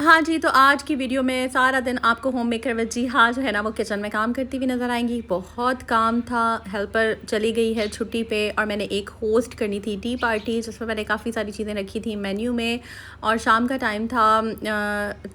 हाँ जी, तो आज की वीडियो में सारा दिन आपको होम मेकर विद जी हाँ जो है ना वो किचन में काम करती हुई नज़र आएंगी। बहुत काम था, हेल्पर चली गई है छुट्टी पे और मैंने एक होस्ट करनी थी टी पार्टी जिसमें मैंने काफ़ी सारी चीज़ें रखी थी मेन्यू में। और शाम का टाइम था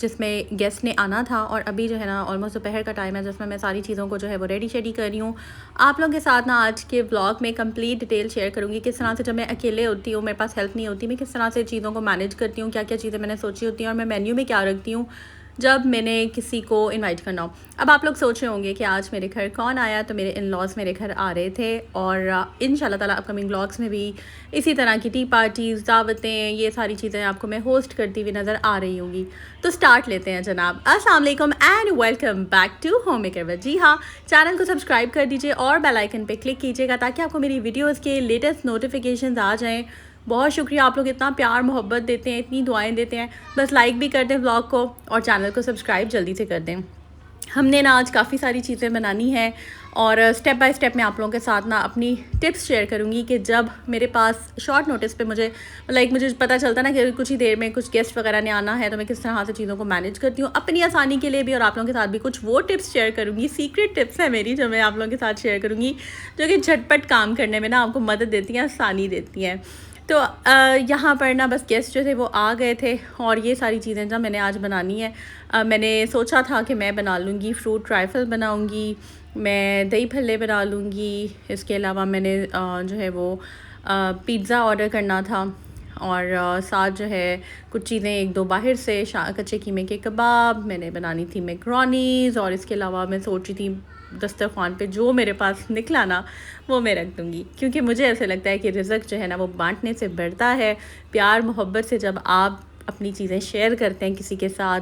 जिसमें गेस्ट ने आना था और अभी जो है ना ऑलमोस्ट दोपहर का टाइम है जिसमें मैं सारी चीज़ों को जो है वो रेडी शेडी कर रही हूँ। आप लोगों के साथ ना आज के ब्लॉग में कंप्लीट डिटेल शेयर करूँगी किस तरह से जब मैं अकेले होती हूँ, मेरे पास हेल्प नहीं होती, मैं किस तरह से चीज़ों को मैनेज करती हूँ, क्या क्या चीज़ें मैंने सोची होती हैं और मैं मेन्यू में क्या रखती हूँ जब मैंने किसी को इनवाइट करना हो। अब आप लोग सोच रहे होंगे कि आज मेरे घर कौन आया, तो मेरे इन लॉज मेरे घर आ रहे थे और इंशाल्लाह ताला अपकमिंग व्लॉग्स में भी इसी तरह की टी पार्टीज़, दावतें, ये सारी चीज़ें आपको मैं होस्ट करती हुई नज़र आ रही होंगी। तो स्टार्ट लेते हैं जनाब। अस्सलाम वालेकुम and welcome back to home maker with जी हाँ। चैनल को सब्सक्राइब कर दीजिए और बेल आइकन पे क्लिक कीजिएगा ताकि आपको मेरी वीडियोज़ के लेटेस्ट नोटिफिकेशन आ जाएँ। बहुत शुक्रिया, आप लोग इतना प्यार मोहब्बत देते हैं, इतनी दुआएं देते हैं। बस लाइक भी कर दें व्लॉग को और चैनल को सब्सक्राइब जल्दी से कर दें। हमने ना आज काफ़ी सारी चीज़ें बनानी है और स्टेप बाय स्टेप मैं आप लोगों के साथ ना अपनी टिप्स शेयर करूँगी कि जब मेरे पास शॉर्ट नोटिस पे मुझे पता चलता ना कि कुछ ही देर में कुछ गेस्ट वगैरह ने आना है तो मैं किस तरह से चीज़ों को मैनेज करती हूँ अपनी आसानी के लिए भी। और आप लोगों के साथ भी कुछ वो टिप्स शेयर करूँगी, सीक्रेट टिप्स है मेरी जो मैं आप लोगों के साथ शेयर करूँगी, जो कि झटपट काम करने में ना आपको मदद देती हैं, आसानी देती हैं। तो यहाँ पर ना बस गेस्ट जो थे वो आ गए थे और ये सारी चीज़ें जब मैंने आज बनानी है। मैंने सोचा था कि मैं बना लूँगी फ्रूट ट्राइफल बनाऊँगी, मैं दही भल्ले बना लूँगी, इसके अलावा मैंने जो है वो पिज़्ज़ा ऑर्डर करना था और साथ जो है कुछ चीज़ें एक दो बाहर से कच्चे कीमे के कबाब, मैंने बनानी थी मैकरोनीज़ और इसके अलावा मैं सोच रही थी दस्तरखान पे जो मेरे पास निकला ना वो मैं रख दूँगी, क्योंकि मुझे ऐसे लगता है कि रिज़्क जो है ना वो बांटने से बढ़ता है। प्यार मोहब्बत से जब आप अपनी चीज़ें शेयर करते हैं किसी के साथ,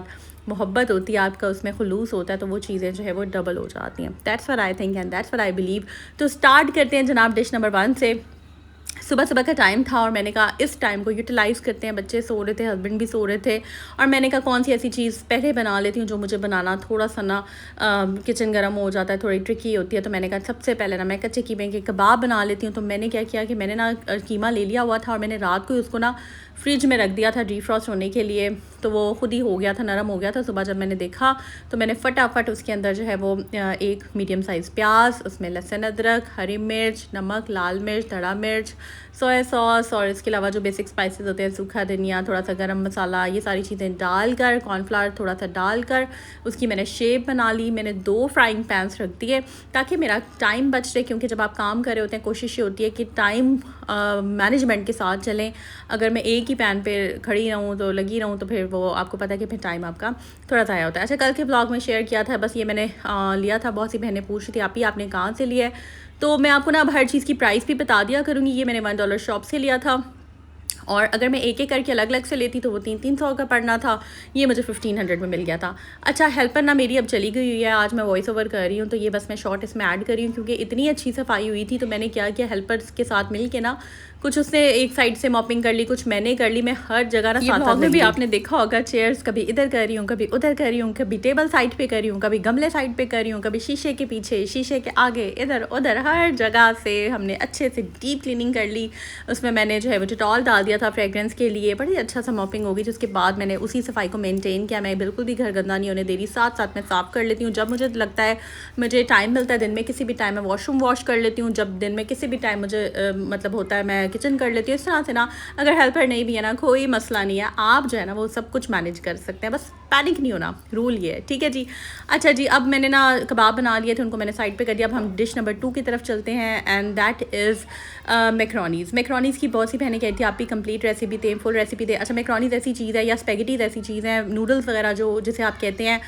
मोहब्बत होती है आपका, उसमें खुलूस होता है, तो वो चीज़ें जो है वो डबल हो जाती हैं। That's what I think and that's what I believe. तो स्टार्ट करते हैं जनाब डिश नंबर 1 से। सुबह सुबह का टाइम था और मैंने कहा इस टाइम को यूटिलाइज़ करते हैं। बच्चे सो रहे थे, हस्बैंड भी सो रहे थे और मैंने कहा कौन सी ऐसी चीज़ पहले बना लेती हूँ जो मुझे बनाना थोड़ा सा ना किचन गर्म हो जाता है, थोड़ी ट्रिकी होती है। तो मैंने कहा सबसे पहले ना मैं कच्चे कीमे के कबाब बना लेती हूँ। तो मैंने क्या किया कि मैंने ना कीमा ले लिया हुआ था और मैंने रात को उसको ना फ्रिज में रख दिया था डीफ्रॉस्ट होने के लिए, तो वो खुद ही हो गया था, नरम हो गया था। सुबह जब मैंने देखा तो मैंने फटाफट उसके अंदर जो है वो एक मीडियम साइज़ प्याज, उसमें लहसुन अदरक, हरी मिर्च, नमक, लाल मिर्च, धड़ा मिर्च, सोया सॉस और इसके अलावा जो बेसिक स्पाइसेस होते हैं, सूखा धनिया, थोड़ा सा गरम मसाला, ये सारी चीज़ें डालकर, कॉर्नफ्लावर थोड़ा सा डालकर उसकी मैंने शेप बना ली। मैंने 2 फ्राइंग पैन्स रख दिए ताकि मेरा टाइम बच रहे, क्योंकि जब आप काम कर रहे होते हैं कोशिश ये होती है कि टाइम मैनेजमेंट के साथ चलें। अगर मैं एक ही पैन पे खड़ी रहूँ तो लगी रहूँ तो फिर वो आपको पता है कि फिर टाइम आपका थोड़ा ज़ाया होता है। अच्छा, कल के ब्लॉग में शेयर किया था, बस ये मैंने लिया था। बहुत सी बहनें पूछ रही थी आपने कहाँ से लिया है, तो मैं आपको ना अब हर चीज़ की प्राइस भी बता दिया करूँगी। ये मैंने $1 शॉप से लिया था और अगर मैं एक एक करके अलग अलग से लेती तो वो 300 का पड़ना था, ये मुझे 1500 में मिल गया था। अच्छा, हेल्पर ना मेरी अब चली गई हुई है, आज मैं वॉइस ओवर कर रही हूँ तो ये बस मैं शॉर्ट इसमें ऐड कर रही हूँ क्योंकि इतनी अच्छी सफाई हुई थी। तो मैंने क्या किया, हेल्पर्स के साथ मिल के ना कुछ उसने एक साइड से मॉपिंग कर ली, कुछ मैंने कर ली। मैं हर जगह ना साथ में भी आपने देखा होगा चेयर्स कभी इधर कर रही हूँ, कभी उधर कर रही हूँ, कभी टेबल साइड पे कर रही हूँ, कभी गमले साइड पे कर रही हूँ, कभी शीशे के पीछे, शीशे के आगे, इधर उधर हर जगह से हमने अच्छे से डीप क्लीनिंग कर ली। उसमें मैंने जो है वो डिटॉल डाल दिया था फ्रेग्रेंस के लिए, बड़ी अच्छा सा मॉपिंग होगी। जिसके बाद मैंने उसी सफाई को मेनटेन किया, मैं बिल्कुल भी घर गंदा नहीं होने दे रही। साथ साथ मैं साफ़ कर लेती हूँ जब मुझे लगता है, मुझे टाइम मिलता है दिन में किसी भी टाइम मैं वॉशरूम वॉश कर लेती हूँ, जब दिन में किसी भी टाइम मुझे मतलब होता है मैं किचन कर लेती हूँ। इस तरह से ना अगर हेल्पर नहीं भी है ना कोई मसला नहीं है, आप जो है ना वो सब कुछ मैनेज कर सकते हैं, बस पैनिक नहीं होना, रूल ये है, ठीक है जी। अच्छा जी, अब मैंने ना कबाब बना लिए थे, उनको मैंने साइड पे कर दिया। अब हम डिश नंबर 2 की तरफ चलते हैं एंड दैट इज़ मैकरोनीज़। मैकरोनीज़ की बहुत सी बहनें कहती थी आप भी कंप्लीट रेसिपी दें, फुल रेसिपी दें। अच्छा, मैकरोनीज़ ऐसी चीज़ है या स्पेगेटीज़ ऐसी चीज़ है, नूडल्स वगैरह जो जिसे आप कहते हैं,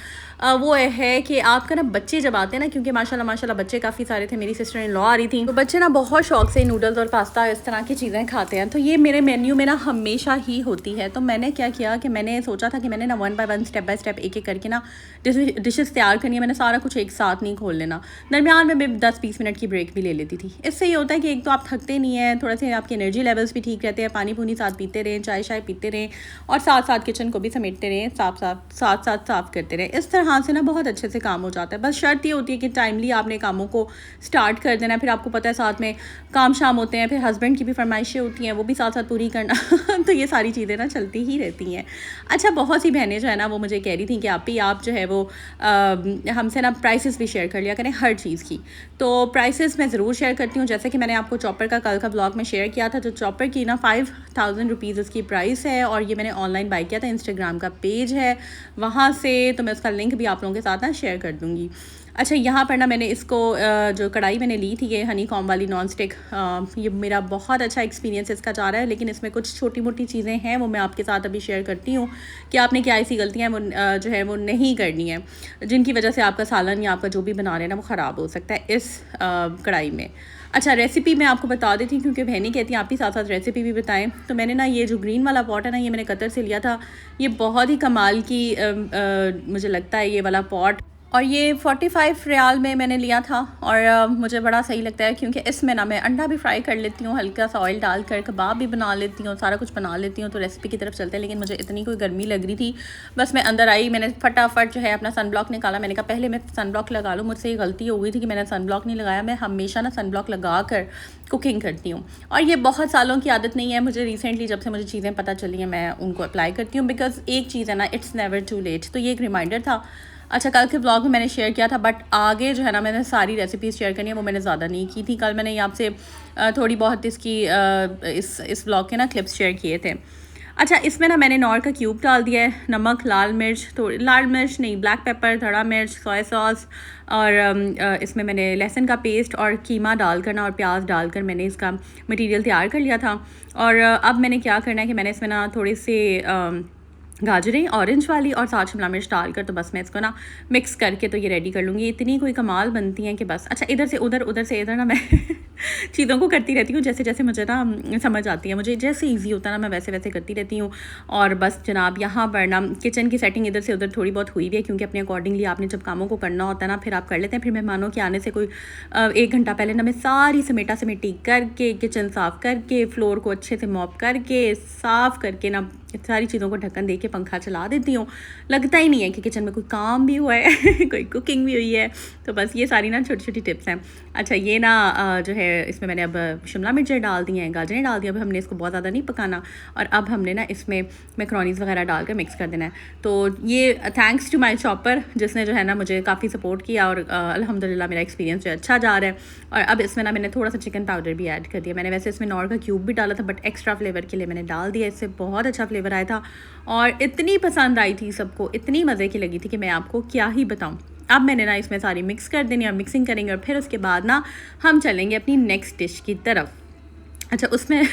वो है कि आपका ना बच्चे जब आते हैं ना, क्योंकि माशाल्लाह बच्चे काफ़ी सारे थे, मेरी सिस्टर इन लॉ आ रही थी, तो बच्चे ना बहुत शौक से नूडल्स और पास्ता इस तरह की चीज़ें खाते हैं। तो ये मेरे मेन्यू में ना हमेशा ही होती है। तो मैंने क्या किया कि मैंने सोचा था कि मैंने ना 1 बाय 1 स्टेप बाय स्टेप एक एक करके ना डिशेस तैयार करनी है। मैंने सारा कुछ एक साथ नहीं खोल लेना, दरमियान में मैं 10-20 मिनट की ब्रेक भी ले लेती थी। इससे ये होता है कि एक तो आप थकते नहीं हैं, थोड़े से आपके एनर्जी लेवल्स भी ठीक रहते हैं, पानी पूनी साथ पीते रहें, चाय शाय पीते रहें और साथ साथ किचन को भी समेटते रहें, साथ साफ करते रहें। इस तरह से ना बहुत अच्छे से काम हो जाता है। बस शर्त ये होती है कि टाइमली आपने कामों को स्टार्ट कर देना है। फिर आपको पता है साथ में काम शाम होते हैं, फिर हस्बैंड की भी फरमाइशें होती हैं वो भी साथ साथ पूरी करना तो ये सारी चीज़ें ना चलती ही रहती हैं। अच्छा, बहुत सी बहनें जो है ना वो मुझे कह रही थी कि आप जो है वो हमसे ना प्राइसेस भी शेयर कर लिया करें हर चीज़ की। तो प्राइसेस मैं ज़रूर शेयर करती हूँ। जैसे कि मैंने आपको चॉपर का कल का ब्लॉग में शेयर किया था, तो चॉपर की ना 5000 रुपीज़ इसकी प्राइस है, और ये मैंने ऑनलाइन बाई किया था। इंस्टाग्राम का पेज है वहाँ से, तो मैं उसका लिंक भी आप लोगों के साथ ना शेयर कर दूँगी। अच्छा, यहाँ पर ना मैंने इसको जो कढ़ाई मैंने ली थी ये हनी कॉम वाली नॉन स्टिक, ये मेरा बहुत अच्छा एक्सपीरियंस इसका जा रहा है, लेकिन इसमें कुछ छोटी मोटी चीज़ें हैं वो मैं आपके साथ अभी शेयर करती हूँ कि आपने क्या ऐसी गलतियाँ वो जो है वो नहीं करनी है जिनकी वजह से आपका सालन या आपका जो भी बना रहे हैं ना वो ख़राब हो सकता है इस कढ़ाई में। अच्छा, रेसिपी मैं आपको बता देती हूँ क्योंकि बहनें कहती हैं आप भी साथ साथ रेसिपी भी बताएं। तो मैंने ना ये जो ग्रीन वाला पॉट है ना, ये मैंने कतर से लिया था। ये बहुत ही कमाल की मुझे लगता है ये वाला पॉट, और ये 45 रियाल में मैंने लिया था, और मुझे बड़ा सही लगता है क्योंकि इसमें ना मैं अंडा भी फ्राई कर लेती हूँ, हल्का सा ऑयल डालकर कबाब भी बना लेती हूँ, सारा कुछ बना लेती हूँ। तो रेसिपी की तरफ चलते हैं, लेकिन मुझे इतनी कोई गर्मी लग रही थी, बस मैं अंदर आई, मैंने फटाफट जो है अपना सन ब्लॉक निकाला। मैंने कहा पहले मैं सन ब्लॉक लगा लूँ, मुझसे ये गलती हो गई थी कि मैंने सन ब्लॉक नहीं लगाया। मैं हमेशा ना सन ब्लॉक लगा कर कुकिंग करती हूँ, और ये बहुत सालों की आदत नहीं है मुझे, रिसेंटली जब से मुझे चीज़ें पता चली हैं मैं उनको अप्लाई करती हूँ। बिकॉज एक चीज़ है ना, इट्स नेवर टू लेट, तो ये एक रिमाइंडर था। अच्छा, कल के ब्लॉग में मैंने शेयर किया था, बट आगे जो है ना मैंने सारी रेसिपीज़ शेयर करनी है वो मैंने ज़्यादा नहीं की थी। कल मैंने ये आपसे थोड़ी बहुत इसकी इस ब्लॉग के ना क्लिप्स शेयर किए थे। अच्छा, इसमें ना मैंने नॉर का क्यूब डाल दिया है, नमक, लाल मिर्च, थोड़ी लाल मिर्च नहीं, ब्लैक पेपर, धड़ा मिर्च, सोया सॉस, और इसमें मैंने लहसुन का पेस्ट और कीमा डालकर ना और प्याज डालकर मैंने इसका मटेरियल तैयार कर लिया था। और अब मैंने क्या करना है कि मैंने इसमें ना थोड़ी सी गाजरें ऑरेंज वाली और साथ शिमला मिर्च डालकर, तो बस मैं इसको ना मिक्स करके तो ये रेडी कर लूँगी। इतनी कोई कमाल बनती हैं कि बस। अच्छा, इधर से उधर, उधर से इधर ना मैं चीज़ों को करती रहती हूँ जैसे जैसे मुझे ना समझ आती है, मुझे जैसे इजी होता है ना मैं वैसे वैसे करती रहती हूँ। और बस जनाब, यहाँ पर ना किचन की सेटिंग इधर से उधर थोड़ी बहुत हुई भी है, क्योंकि अपने अकॉर्डिंगली आपने जब कामों को करना होता है ना फिर आप कर लेते हैं। फिर मेहमानों के आने से कोई 1 घंटा पहले ना मैं सारी समेटा समेटी करके, किचन साफ़ करके, फ्लोर को अच्छे से मॉप करके, साफ़ करके ना सारी चीज़ों को ढक्कन दे के पंखा चला देती हूँ। लगता ही नहीं है कि किचन में कोई काम भी हुआ है कोई कुकिंग भी हुई है। तो बस ये सारी ना छोटी छोटी टिप्स हैं। अच्छा, ये ना जो है इसमें मैंने अब शिमला मिर्चें डाल दी हैं, गाजरें डाल दी। अब हमने इसको बहुत ज़्यादा नहीं पकाना, और अब हमने ना इसमें मैक्रोनीज़ वगैरह डाल कर मिक्स कर देना है। तो ये थैंक्स टू माई चॉपर जिसने जो है ना मुझे काफ़ी सपोर्ट किया, और अल्हम्दुलिल्लाह मेरा एक्सपीरियंस जो अच्छा जा रहा है। और अब इसमें ना मैंने थोड़ा सा चिकन पाउडर भी ऐड कर दिया। मैंने वैसे इसमें नॉर का क्यूब भी डाला था, बट एक्स्ट्रा फ्लेवर के लिए मैंने डाल दिया। इससे बहुत अच्छा फ्लेवर आया था, और इतनी पसंद आई थी सबको, इतनी मज़े की लगी थी कि मैं आपको क्या ही बताऊं। अब मैंने ना इसमें सारी मिक्स कर देनी, और मिक्सिंग करेंगे, और फिर उसके बाद ना हम चलेंगे अपनी नेक्स्ट डिश की तरफ। अच्छा, उसमें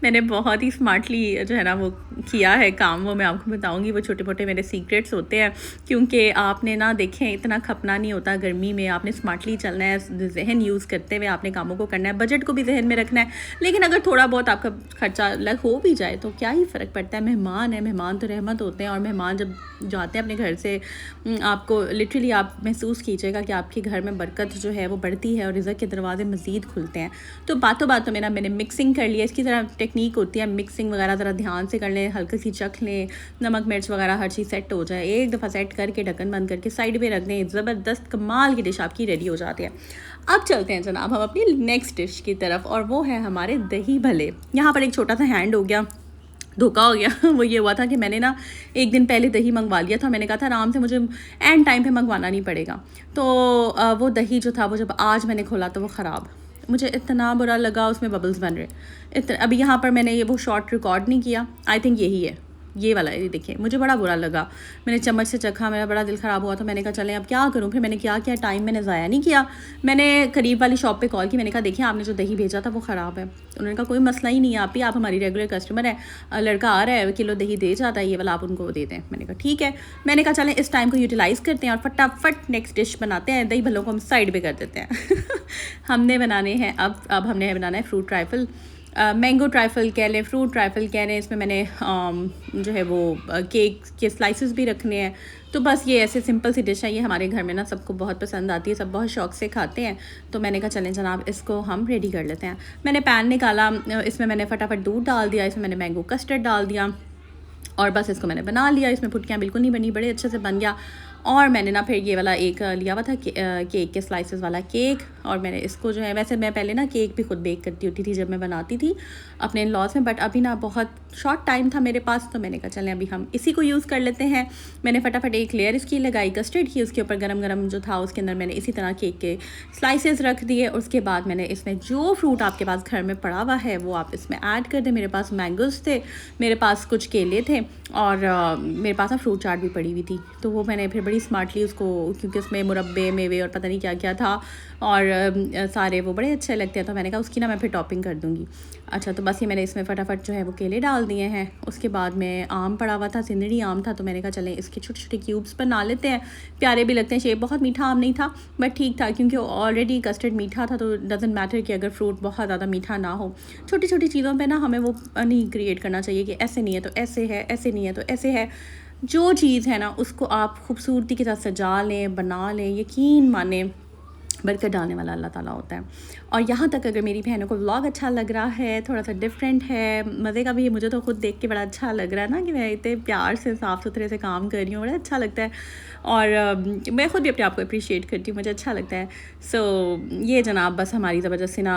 मैंने बहुत ही स्मार्टली जो है ना वो किया है काम, वो मैं आपको बताऊंगी। वो छोटे मोटे मेरे सीक्रेट्स होते हैं, क्योंकि आपने ना देखें इतना खपना नहीं होता गर्मी में, आपने स्मार्टली चलना है, जहन यूज़ करते हुए आपने कामों को करना है, बजट को भी जहन में रखना है। लेकिन अगर थोड़ा बहुत आपका खर्चा अलग हो भी जाए तो क्या ही फ़र्क पड़ता है। मेहमान है, मेहमान तो रहमत होते हैं, और मेहमान जब जाते हैं अपने घर से, आपको लिटरली आप महसूस कीजिएगा कि आपके घर में बरकत जो है वो बढ़ती है, और रिज़्क़ के दरवाजे मज़ीद खुलते हैं। तो बातों बातों में ना मैंने मिक्सिंग कर लिया। इसकी तरह टेक्निक होती है, मिक्सिंग वगैरह ज़रा ध्यान से कर लें, हल्की सी चख लें, नमक मिर्च वगैरह हर चीज़ सेट हो जाए, एक दफ़ा सेट करके ढक्कन बंद करके साइड पे रख दें। ज़बरदस्त कमाल की डिश आपकी रेडी हो जाती है। अब चलते हैं जनाब हम अपनी नेक्स्ट डिश की तरफ, और वो है हमारे दही भल्ले। यहाँ पर एक छोटा सा हैंड हो गया, धोखा हो गया वो ये हुआ था कि मैंने ना एक दिन पहले दही मंगवा लिया था। मैंने कहा था आराम से मुझे एंड टाइम पे मंगवाना नहीं पड़ेगा। तो वो दही जो था वो जब आज मैंने खोला तो वो ख़राब, मुझे इतना बुरा लगा, उसमें बबल्स बन रहे। अभी यहाँ पर मैंने ये वो शॉर्ट रिकॉर्ड नहीं किया, आई थिंक यही है, ये वाला है। ये देखिए, मुझे बड़ा बुरा लगा, मैंने चम्मच से चखा, मेरा बड़ा दिल ख़राब हुआ। तो मैंने कहा चलें अब क्या करूँ। फिर मैंने क्या किया, टाइम मैंने ज़ाया नहीं किया। मैंने करीब वाली शॉप पे कॉल की, मैंने कहा देखिए आपने जो दही भेजा था वो ख़राब है। उन्होंने कहा कोई मसला ही नहीं है, आप हमारी रेगुलर कस्टमर है, लड़का आ रहा है किलो दही दे जाता है, ये वाला आप उनको दे दें। मैंने कहा ठीक है। मैंने कहा चलें इस टाइम को यूटिलाइज़ करते हैं और फटाफट नेक्स्ट डिश बनाते हैं। दही भल्लों को हम साइड पर कर देते हैं हमने बनाने हैं अब हमने बनाना है फ्रूट ट्राइफल, मैंगो ट्राइफल कह लें, फ्रूट ट्राइफल कह लें। इसमें मैंने जो है वो केक के स्लाइसेस भी रखने हैं। तो बस ये ऐसे सिंपल सी डिश है, ये हमारे घर में ना सबको बहुत पसंद आती है, सब बहुत शौक़ से खाते हैं। तो मैंने कहा चलें जनाब इसको हम रेडी कर लेते हैं। मैंने पैन निकाला, इसमें मैंने फटाफट दूध डाल दिया, इसमें मैंने मैंगो कस्टर्ड डाल दिया, और बस इसको मैंने बना लिया। इसमें फुटकियाँ बिल्कुल नहीं बनी, बड़े अच्छे से बन गया। और मैंने ना फिर ये वाला एक लिया हुआ था केक के स्लाइसेस वाला केक, और मैंने इसको जो है, वैसे मैं पहले ना केक भी खुद बेक करती होती थी जब मैं बनाती थी अपने इन-लॉज़ में, बट अभी ना बहुत शॉर्ट टाइम था मेरे पास, तो मैंने कहा चलें अभी हम इसी को यूज़ कर लेते हैं। मैंने फटाफट एक लेयर इसकी लगाई कस्टर्ड की, उसके ऊपर गरम गरम जो था उसके अंदर मैंने इसी तरह केक के स्लाइसेस रख दिए। उसके बाद मैंने इसमें जो फ्रूट आपके पास घर में पड़ा हुआ है वो आप इसमें ऐड कर दें। मेरे पास मैंगोज़ थे, मेरे पास कुछ केले थे, और मेरे पास ना फ्रूट चाट भी पड़ी हुई थी, तो वो मैंने फिर बड़ी स्मार्टली उसको, क्योंकि उसमें मुरब्बे मेवे और पता नहीं क्या क्या था, और सारे वो बड़े अच्छे लगते हैं, तो मैंने कहा उसकी ना मैं फिर टॉपिंग कर दूँगी। अच्छा, तो बस ये मैंने इसमें फटाफट जो है वो केले डाल दिए हैं। उसके बाद में आम पड़ा हुआ था, सिंदड़ी आम था, तो मैंने कहा चलें इसके छोटे छोटे क्यूब्स बना लेते हैं, प्यारे भी लगते हैं। शेप बहुत मीठा आम नहीं था बट ठीक था, क्योंकि ऑलरेडी कस्टर्ड मीठा था, तो डजेंट मैटर कि अगर फ्रूट बहुत ज़्यादा मीठा ना हो। छोटी छोटी चीज़ों पे ना हमें वो नहीं क्रिएट करना चाहिए कि ऐसे नहीं है तो ऐसे है, ऐसे नहीं है तो ऐसे है। जो चीज़ है ना उसको आप खूबसूरती के साथ सजा लें, बना लें, यकीन माने बरकत डालने वाला अल्लाह ताला होता है। और यहाँ तक अगर मेरी बहनों को व्लॉग अच्छा लग रहा है, थोड़ा सा डिफरेंट है, मज़े का भी है, मुझे तो खुद देख के बड़ा अच्छा लग रहा है ना कि मैं इतने प्यार से साफ़ सुथरे से काम कर रही हूँ, बड़ा अच्छा लगता है। और मैं ख़ुद भी अपने आप को अप्रिशिएट करती हूँ, मुझे अच्छा लगता है। सो ये जनाब बस हमारी ज़बरदस्ती ना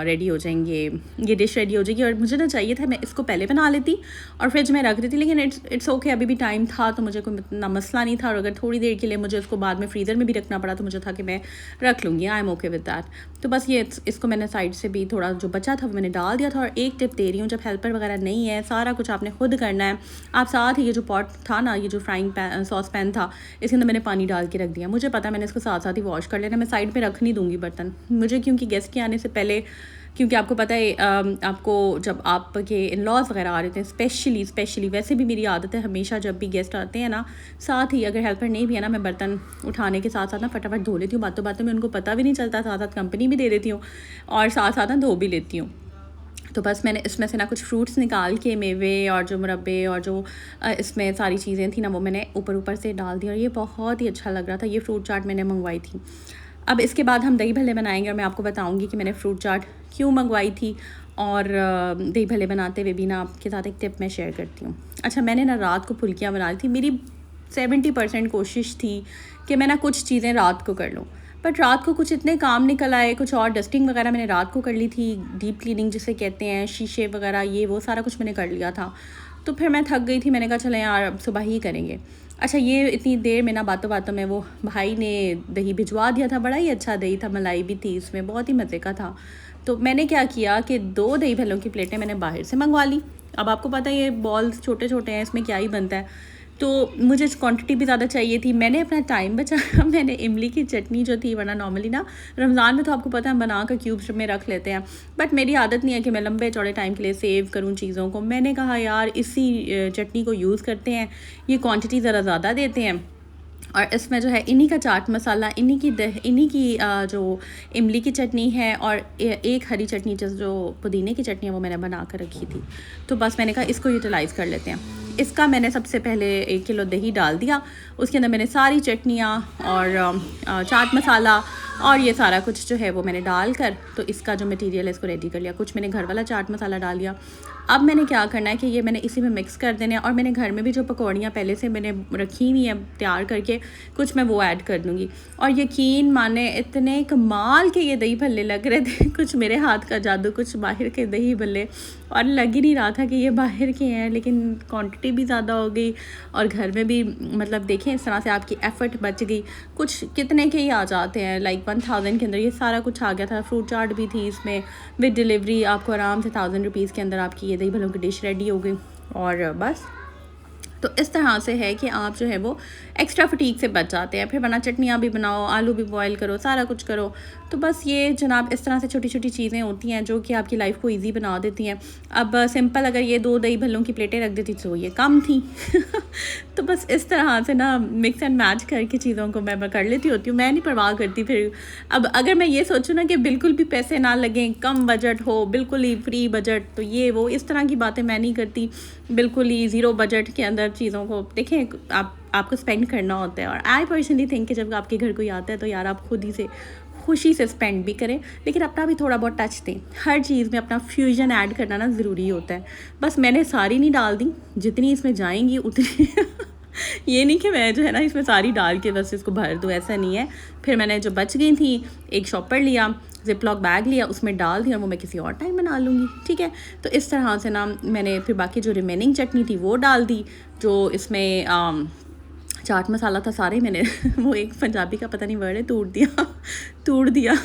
रेडी हो जाएंगे, ये डिश रेडी हो जाएगी। और मुझे ना चाहिए था मैं इसको पहले बना लेती और फ्रिज में रख देती, लेकिन इट्स ओके, अभी भी टाइम था तो मुझे कोई इतना मसला नहीं था। और अगर थोड़ी देर के लिए मुझे उसको बाद में फ्रीज़र में भी रखना पड़ा तो मुझे था कि मैं रख लूँगी, I am okay with that. तो बस ये इसको मैंने साइड से भी थोड़ा जो बचा था वो मैंने डाल दिया था। और एक टिप दे रही हूँ, जब हेल्पर वगैरह नहीं है, सारा कुछ आपने खुद करना है, आप साथ ही ये जो पॉट था ना, ये जो फ्राइंग पैन सॉस पैन था, इसके अंदर मैंने पानी डाल के रख दिया। मुझे पता मैंने इसको साथ साथ ही वॉश कर लेना, मैं साइड पे रख नहीं दूँगी बर्तन मुझे, क्योंकि गेस्ट के आने से पहले, क्योंकि आपको पता है आपको जब आपके इन-लॉज़ वगैरह आ रहे थे, स्पेशली वैसे भी मेरी आदत है हमेशा जब भी गेस्ट आते हैं ना, साथ ही अगर हेल्पर नहीं भी है ना, मैं बर्तन उठाने के साथ साथ ना फटाफट धो लेती हूँ, बातों बातों में उनको पता भी नहीं चलता, साथ साथ कंपनी भी दे देती हूँ और साथ साथ ना धो भी लेती हूँ। तो बस मैंने इसमें से ना कुछ फ्रूट्स निकाल के, मेवे और जो मुरब्बे और जो इसमें सारी चीज़ें थी ना, वो मैंने ऊपर से डाल दी, और ये बहुत ही अच्छा लग रहा था। ये फ्रूट चाट मैंने मंगवाई थी। अब इसके बाद हम दही भल्ले बनाएंगे, और मैं आपको बताऊंगी कि मैंने फ्रूट चाट क्यों मंगवाई थी, और दही भल्ले बनाते हुए भी ना आपके साथ एक टिप मैं शेयर करती हूँ। अच्छा, मैंने ना रात को फुल्कियाँ बना ली थी। मेरी 70% कोशिश थी कि मैं ना कुछ चीज़ें रात को कर लूँ, बट रात को कुछ इतने काम निकल आए, कुछ और डस्टिंग वगैरह मैंने रात को कर ली थी, डीप क्लीनिंग जिसे कहते हैं, शीशे वगैरह ये वो सारा कुछ मैंने कर लिया था। तो फिर मैं थक गई थी, मैंने कहा चलें यार अब सुबह ही करेंगे। अच्छा, ये इतनी देर में ना बातों बातों में वो भाई ने दही भिजवा दिया था, बड़ा ही अच्छा दही था, मलाई भी थी इसमें, बहुत ही मज़े का था। तो मैंने क्या किया कि 2 दही भल्लों की प्लेटें मैंने बाहर से मंगवा ली। अब आपको पता है ये बॉल्स छोटे छोटे हैं, इसमें क्या ही बनता है, तो मुझे क्वांटिटी भी ज़्यादा चाहिए थी। मैंने अपना टाइम बचाया, मैंने इमली की चटनी जो थी, वरना नॉर्मली ना रमज़ान में तो आपको पता है हम बना कर क्यूब्स में रख लेते हैं, बट मेरी आदत नहीं है कि मैं लंबे चौड़े टाइम के लिए सेव करूं चीज़ों को। मैंने कहा यार इसी चटनी को यूज़ करते हैं, ये क्वांटिटी ज़रा ज़्यादा देते हैं, और इसमें जो है इन्हीं का चाट मसाला, इन्हीं की जो इमली की चटनी है, और एक हरी चटनी जो पुदीने की चटनी है वो मैंने बना कर रखी थी। तो बस मैंने कहा इसको यूटिलाइज़ कर लेते हैं। इसका मैंने सबसे पहले 1 किलो दही डाल दिया, उसके अंदर मैंने सारी चटनियाँ और चाट मसाला और ये सारा कुछ जो है वो मैंने डाल कर, तो इसका जो मटेरियल है इसको रेडी कर लिया। कुछ मैंने घर वाला चाट मसाला डाल दिया। अब मैंने क्या करना है कि ये मैंने इसी में मिक्स कर देने हैं, और मैंने घर में भी जो पकौड़ियाँ पहले से मैंने रखी हुई हैं तैयार करके, कुछ मैं वो ऐड कर दूँगी। और यकीन माने इतने कमाल के ये दही भल्ले लग रहे थे, कुछ मेरे हाथ का जादू, कुछ बाहर के दही भल्ले, और लग ही नहीं रहा था कि ये बाहर के हैं, लेकिन क्वांटिटी भी ज़्यादा हो गई और घर में भी, मतलब देखें इस तरह से आपकी एफ़र्ट बच गई। कुछ कितने के ही आ जाते हैं, लाइक 1000 के अंदर ये सारा कुछ आ गया था। फ्रूट चाट भी थी इसमें विद डिलीवरी, आपको आराम से 1000 रुपीज़ के अंदर आपकी ये दही भल्लों की डिश रेडी हो गई। और बस तो इस तरह से है कि आप जो है वो एक्स्ट्रा फटीक से बच जाते हैं। फिर वरना चटनियाँ भी बनाओ, आलू भी बॉयल करो, सारा कुछ करो। तो बस ये जनाब इस तरह से छोटी छोटी चीज़ें होती हैं जो कि आपकी लाइफ को इजी बना देती हैं। अब सिंपल अगर ये 2 दही भल्लों की प्लेटें रख देती तो ये कम थी तो बस इस तरह से ना मिक्स एंड मैच करके चीज़ों को मैं कर लेती होती हूँ, मैं नहीं परवाह करती। फिर अब अगर मैं ये सोचूँ ना कि बिल्कुल भी पैसे ना लगें, कम बजट हो, बिल्कुल ही फ्री बजट, तो ये वो इस तरह की बातें मैं नहीं करती। बिल्कुल ही ज़ीरो बजट के अंदर चीज़ों को देखें, आपको स्पेंड करना होता है। और आई पर्सनली थिंक कि जब आपके घर कोई आता है तो यार आप खुद ही से खुशी से स्पेंड भी करें, लेकिन अपना भी थोड़ा बहुत टच दें। हर चीज़ में अपना फ्यूजन ऐड करना ना ज़रूरी होता है। बस मैंने सारी नहीं डाल दी, जितनी इसमें जाएंगी उतनी ये नहीं कि मैं जो है ना इसमें सारी डाल के बस इसको भर दूँ, ऐसा नहीं है। फिर मैंने जो बच गई थी एक शॉपर लिया, ज़िप-लॉक बैग लिया, उसमें डाल दिया और वो मैं किसी और टाइम बना लूँगी, ठीक है। तो इस तरह से ना मैंने फिर बाकी जो रिमेनिंग चटनी थी वो डाल दी, जो इसमें चाट मसाला था सारे मैंने वो एक पंजाबी का पता नहीं वर्ड है, तोड़ दिया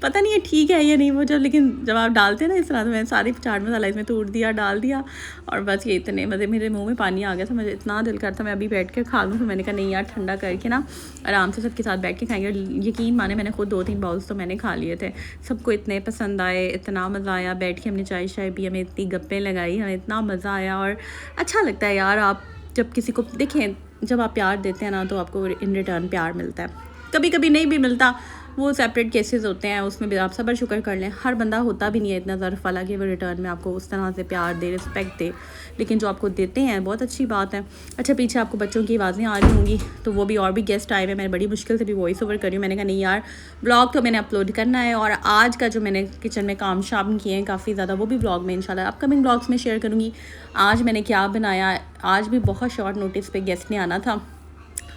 पता नहीं है ठीक है या नहीं वो, जब लेकिन जब आप डालते हैं ना इस तरह से, मैंने सारी चाट मसाला इसमें तोड़ दिया, डाल दिया और बस ये इतने मज़े, मेरे मुंह में पानी आ गया था, मुझे इतना दिल करता मैं अभी बैठ कर खा लूँ। तो मैंने कहा नहीं यार, ठंडा करके ना आराम से सबके साथ बैठ के खाएंगे। यकीन माने मैंने खुद 2-3 बाउल्स तो मैंने खा लिए थे, सबको इतने पसंद आए, इतना मज़ा आया। बैठ के हमने चाय शाय पी, हमें इतनी गप्पें लगाई, हमें इतना मज़ा आया। और अच्छा लगता है यार, आप जब किसी को देखें, जब आप प्यार देते हैं ना तो आपको इन रिटर्न प्यार मिलता है। कभी कभी नहीं भी मिलता, वो सेपरेट केसेस होते हैं, उसमें भी आप सब्र शुक्र कर लें। हर बंदा होता भी नहीं है इतना ज़रूर वाला कि वो रिटर्न में आपको उस तरह से प्यार दे, रिस्पेक्ट दे, लेकिन जो आपको देते हैं बहुत अच्छी बात है। अच्छा, पीछे आपको बच्चों की आवाज़ें आ रही होंगी, तो वो भी और भी गेस्ट आए हुए, मैं बड़ी मुश्किल से भी वॉइस ओवर कर रही हूँ। मैंने कहा नहीं यार, ब्लॉग तो मैंने अपलोड करना है, और आज का जो मैंने किचन में काम शाम किए हैं काफ़ी ज़्यादा, वो भी ब्लॉग में इंशाल्लाह अपकमिंग ब्लॉग्स में शेयर करूँगी। आज मैंने क्या बनाया, आज भी बहुत शॉर्ट नोटिस पे गेस्ट ने आना था,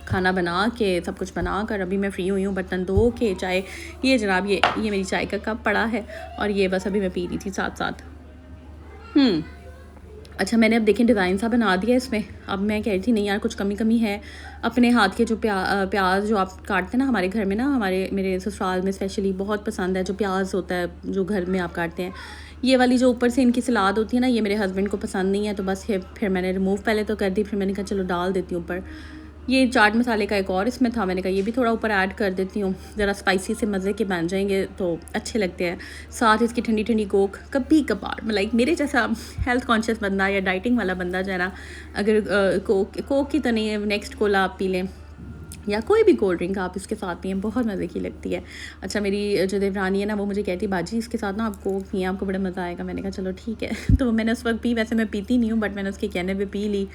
खाना बना के सब कुछ बना कर अभी मैं फ़्री हुई हूँ, बर्तन धो के, चाय, ये जनाब ये मेरी चाय का कप पड़ा है, और ये बस अभी मैं पी रही थी साथ साथ। अच्छा, मैंने अब देखें डिज़ाइन सा बना दिया इसमें। अब मैं कह रही थी नहीं यार, कुछ कमी है। अपने हाथ के जो प्याज जो आप काटते हैं ना, हमारे घर में ना, मेरे ससुराल में स्पेशली बहुत पसंद है जो प्याज होता है जो घर में आप काटते हैं। ये वाली जो ऊपर से इनकी सलाद होती है ना, ये मेरे हस्बैंड को पसंद नहीं है, तो बस ये फिर मैंने रिमूव पहले तो कर दी, फिर मैंने कहा चलो डाल देती हूँ ऊपर। ये चाट मसाले का एक और इसमें था, मैंने कहा ये भी थोड़ा ऊपर ऐड कर देती हूँ, ज़रा स्पाइसी से मज़े के बन जाएंगे तो अच्छे लगते हैं। साथ इसकी ठंडी ठंडी कोक कभी कभार, लाइक मेरे जैसा हेल्थ कॉन्शियस बंदा या डाइटिंग वाला बंदा जो है ना, अगर कोक की तो नहीं, नेक्स्ट कोला आप पी लें या कोई भी कोल्ड ड्रिंक आप इसके साथ पिएं, बहुत मज़े की लगती है। अच्छा, मेरी जो देवरानी है ना, वो मुझे कहती है बाजी इसके साथ ना आप कोक पिए, आपको बड़ा मज़ा आएगा। मैंने कहा चलो ठीक है तो मैंने उस वक्त पी, वैसे मैं पीती नहीं हूँ, बट मैंने उसके कहने पे पी ली,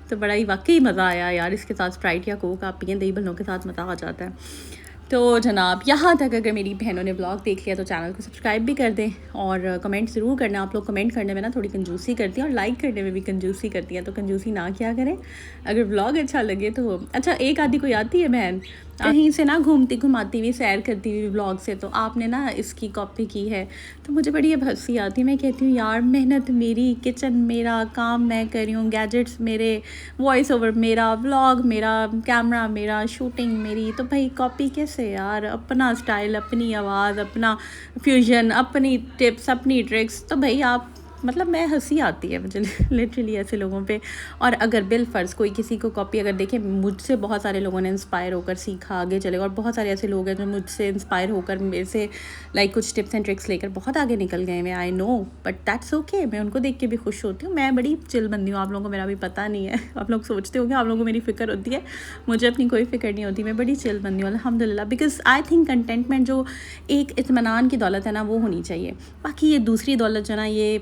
तो बड़ा ही वाकई मज़ा आया यार। इसके साथ स्प्राइट या कोक आप पिए, दही भल्लों के साथ मज़ा आ जाता है। तो जनाब, यहाँ तक अगर मेरी बहनों ने ब्लॉग देख लिया तो चैनल को सब्सक्राइब भी कर दें, और कमेंट ज़रूर करना। आप लोग कमेंट करने में ना थोड़ी कंजूसी करती हैं, और लाइक करने में भी कंजूसी करती हैं, तो कंजूसी ना किया करें। अगर ब्लॉग अच्छा लगे तो अच्छा, एक आधी कोई आती है बहन कहीं से ना घूमती घुमाती हुई, सैर करती हुई ब्लॉग से, तो आपने ना इसकी कॉपी की है, तो मुझे बड़ी अब हंसी आती है। मैं कहती हूँ यार, मेहनत मेरी, किचन मेरा, काम मैं कर रही हूँ, गैजेट्स मेरे, वॉइस ओवर मेरा, व्लॉग मेरा, कैमरा मेरा, शूटिंग मेरी, तो भाई कॉपी कैसे यार? अपना स्टाइल, अपनी आवाज़, अपना फ्यूजन, अपनी टिप्स, अपनी ट्रिक्स, तो भाई आप मतलब मैं हंसी आती है मुझे लिटरली ऐसे लोगों पे। और अगर बिल फ़र्ज़ कोई किसी को कॉपी अगर देखे, मुझसे बहुत सारे लोगों ने इंस्पायर होकर सीखा, आगे चले, और बहुत सारे ऐसे लोग हैं जो मुझसे इंस्पायर होकर मेरे से लाइक कुछ टिप्स एंड ट्रिक्स लेकर बहुत आगे निकल गए हैं। I know, but that's okay, मैं उनको देख के भी खुश होती हूँ। मैं बड़ी चिल बंदी हूँ, आप लोगों को मेरा भी पता नहीं है। आप लोग सोचते होंगे आप लोगों को मेरी फ़िक्र होती है, मुझे अपनी कोई फ़िक्र नहीं होती, मैं बड़ी चिल बंदी हूँ अल्हम्दुलिल्लाह। बिकॉज़ आई थिंक कंटेंटमेंट जो एक इत्मीनान की दौलत है ना, वो होनी चाहिए। बाकी ये दूसरी दौलत जो ना, ये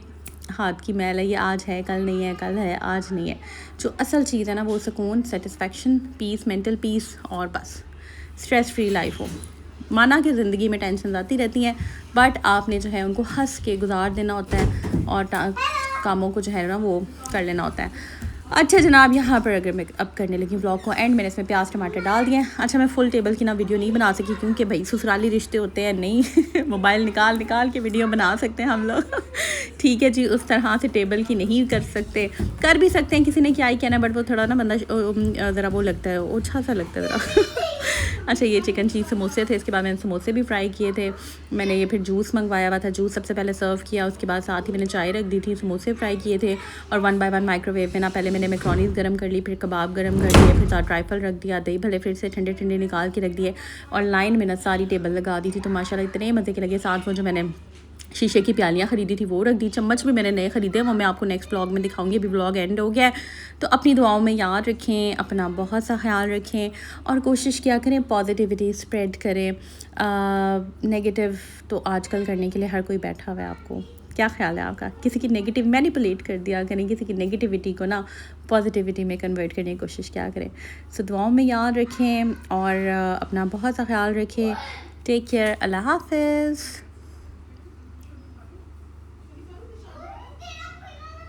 हाथ की मैल है, ये आज है कल नहीं है, कल है आज नहीं है। जो असल चीज़ है ना, वो सुकून, सेटिस्फेक्शन, पीस, मेंटल पीस, और बस स्ट्रेस फ्री लाइफ हो। माना कि ज़िंदगी में टेंशन आती रहती हैं, बट आपने जो है उनको हंस के गुजार देना होता है, और कामों को जो है ना वो कर लेना होता है। अच्छा जनाब, यहाँ पर अगर मैं अब करने लगी व्लॉग को एंड, मैंने इसमें प्याज टमाटर डाल दिए हैं। अच्छा, मैं फुल टेबल की ना वीडियो नहीं बना सकी, क्योंकि भाई ससुराली रिश्ते होते हैं, नहीं मोबाइल निकाल के वीडियो बना सकते हैं हम लोग ठीक है जी, उस तरह से टेबल की नहीं कर सकते, कर भी सकते हैं, किसी ने क्या ही कहना, बट वो थोड़ा ना बंदा ज़रा वो लगता है, ओछा सा लगता है ज़रा अच्छा, ये चिकन चीज़ समोसे थे, इसके बाद मैंने समोसे भी फ्राई किए थे। मैंने ये फिर जूस मंगवाया हुआ था, जूस सबसे पहले सर्व किया, उसके बाद साथ ही मैंने चाय रख दी थी, समोसे फ्राई किए थे, और 1 बाय 1 माइक्रोवेव में ना पहले मैंने मैक्रोनीज़ गर्म कर ली, फिर कबाब गर्म कर लिए, फिर साथ ट्राइफल रख दिया, दही भले फिर से ठंडे ठंडे निकाल के रख दिए, और लाइन में ना सारी टेबल लगा दी थी, तो माशाल्लाह इतने मज़े के लगे। साथ वो जो मैंने शीशे की प्यालियाँ ख़रीदी थी वो रख दी, चम्मच भी मैंने नए ख़रीदे, वो मैं आपको नेक्स्ट व्लॉग में दिखाऊंगी। अभी व्लॉग एंड हो गया है, तो अपनी दुआओं में याद रखें, अपना बहुत सा ख्याल रखें, और कोशिश किया करें पॉजिटिविटी स्प्रेड करें। नेगेटिव तो आजकल करने के लिए हर कोई बैठा हुआ है। आपको क्या ख्याल है आपका? किसी की नेगेटिव मैनिपुलेट कर दिया करें, किसी की नेगेटिविटी को ना पॉजिटिविटी में कन्वर्ट करने की कोशिश क्या करें। सो दुआओं में याद रखें, और अपना बहुत सा ख्याल रखें। टेक केयर, अल्लाह हाफ़िज़।